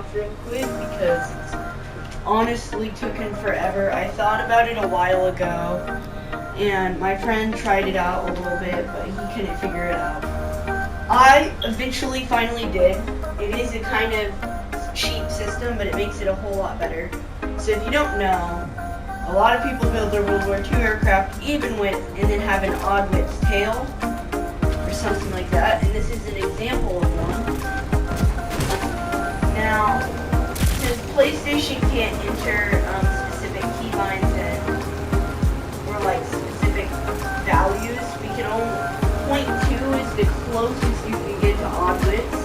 off real quick because it's honestly taken forever. I thought about it a while ago, and my friend tried it out a little bit, but he couldn't figure it out. I eventually finally did. It is a kind of cheap system, but it makes it a whole lot better. So if you don't know, a lot of people build their World War II aircraft even width and then have an odd width tail or something like that, and this is an example of one. Now, since PlayStation can't enter specific keybinds or like specific values, we can only, 0.2 is the closest you can get to odd widths,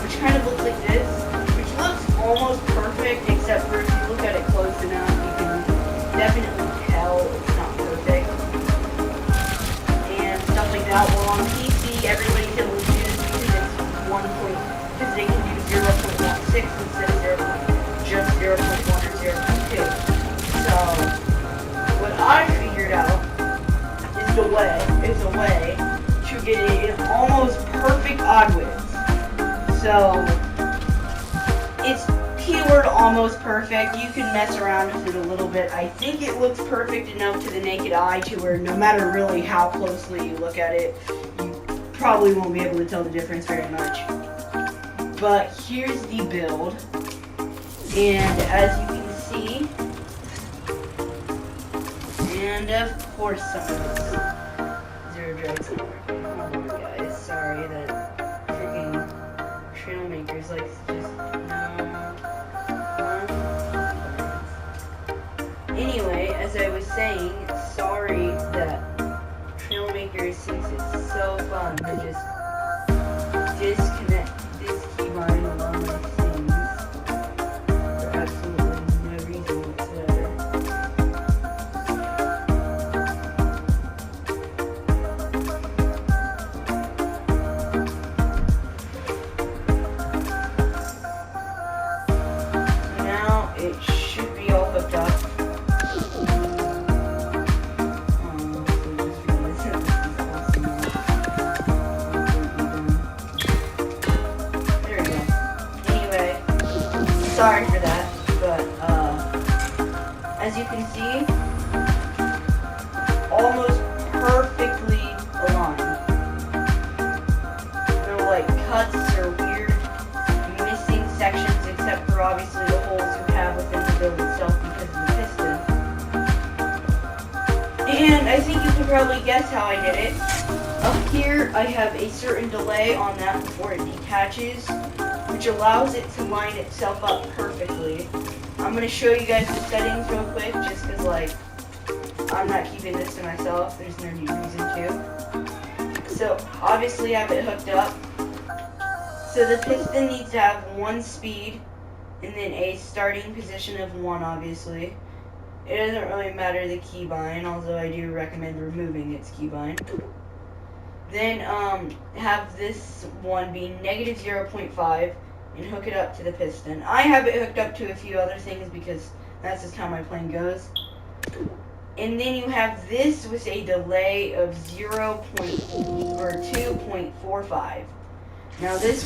which kind of looks like this, which looks almost perfect, except for if you look at it close enough, you can definitely tell it's not perfect, and stuff like that. Well, on PC, everybody can lose because it's 1 point, because they can do 0.16 instead of just 0.1 or 0.2. So, what I figured out is a way to get it in almost perfect odd widths. So, it's keyword almost perfect. You can mess around with it a little bit. I think it looks perfect enough to the naked eye to where no matter really how closely you look at it, you probably won't be able to tell the difference very much. But here's the build, and as you can see, and of course some of this Zero Drugs. Hold on, guys. Sorry that freaking Trailmakers like to just Anyway, as I was saying, sorry that Trailmakers thinks it's so fun to just disconnect this keybind along with things for absolutely no reason whatsoever. Now it should be all hooked up. Sorry for that, but as you can see, almost perfectly aligned. No like cuts or weird missing sections, except for obviously the holes you have within the build itself because of the piston. And I think you can probably guess how I did it. Up here, I have a certain delay on that before it detaches, which allows it to line itself up perfectly. I'm going to show you guys the settings real quick, just because, like, I'm not keeping this to myself. There's no reason to. So, obviously I have it hooked up. So the piston needs to have 1 speed, and then a starting position of 1, obviously. It doesn't really matter the keybind, although I do recommend removing its keybind. Then have this one be negative 0.5 and hook it up to the piston. I have it hooked up to a few other things because that's just how my plane goes. And then you have this with a delay of 2.45. Now this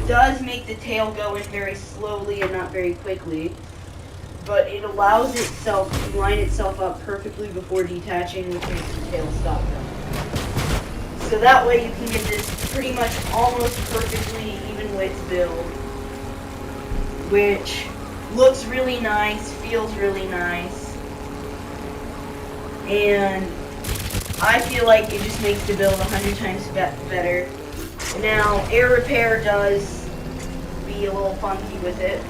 does make the tail go in very slowly and not very quickly, but it allows itself to line itself up perfectly before detaching, which makes the tail stop going. So that way you can get this pretty much almost perfectly even width build, which looks really nice, feels really nice, and I feel like it just makes the build 100 times better. Now, air repair does be a little funky with it,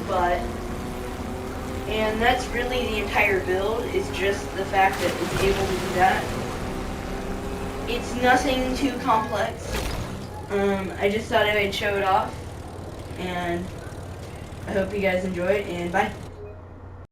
and that's really the entire build, is just the fact that it's able to do that. It's nothing too complex. I just thought I'd show it off, and I hope you guys enjoy it, and bye.